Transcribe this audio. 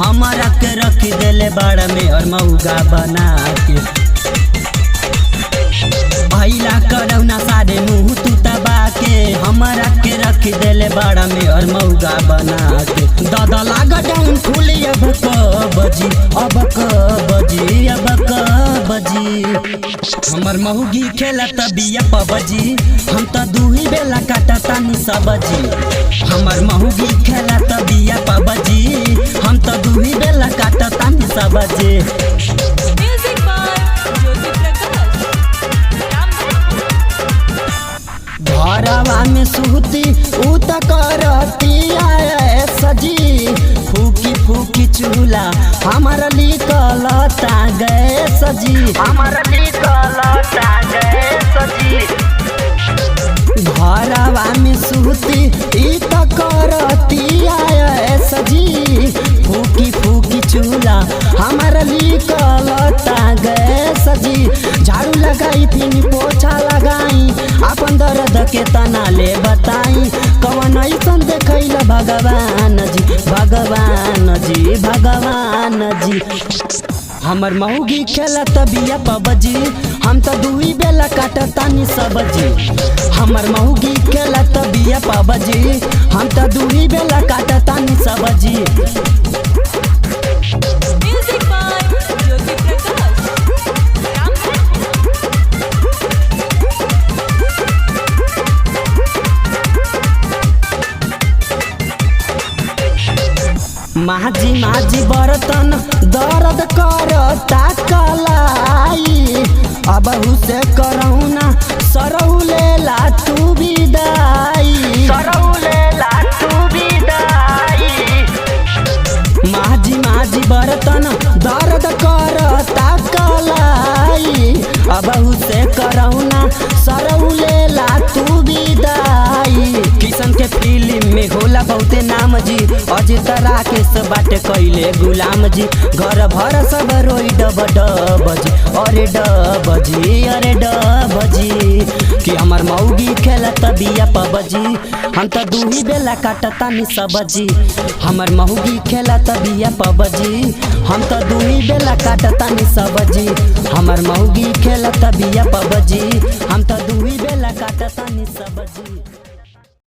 हमारा के रख देले बाड़ा में और मऊगा बना के भैला करौना सारे मुँह तू तबा के हमारा के रख देले बाड़ा में और मऊगा बना के दादा लागा डाउन खुली अब बजी अब बजी अब बजी हमर महुगी खेला तबिया पबजी हम तो दूही बेला काटा तानी सबजी हमर महुगी खेला तबिया पबजी हम तो दूही बेला काटा तानी सबजी। घरवा में सूती उत करती आए सजी फूकी फूकी चूल्हा हमारा निकलता गए सजी हमारा निकलता गए सजी। घरवा में सूती इत करती आए सजी फूकी फूकी चूल्हा हमारा निकलता गए सजी। झाड़ू लगाई फिर पोछा लगाई अपन दर्द के तना ले बताई कवन ऐसन देखैल भगवान जी भगवान जी भगवान जी। हमर महुगी खेला तबिया पबजी हम तो दुई बेला काटतानी सबजी हमर महुगी खेला तबिया पबजी हम तो दुई बेला काटतानी सबजी। माझी माझी बर्तन दर्द करता कलाई अब से करौना सरऊ लेला तू विदाई सरऊ लेला तू विदाई। माझी माझी बर्तन दर्द करता कलाई अब से करौना सरऊ लेला तू विदाई। किशन के फिल्म में होला बहुते नाम जी अजित राकेश बाटे कैले गुलाम जी घर भर सब रोई डब जी अरे डब जी कि हमर मऊगी खेला तबिया पबजी हम तो दूही बेला काटतानी सबजी हमर मऊगी खेला तबिया पबजी हम तो दूही बेला काटतानी सबजी हमर मऊगी खेला तबिया पबजी हम तो दूही बेला काटतानी सबजी।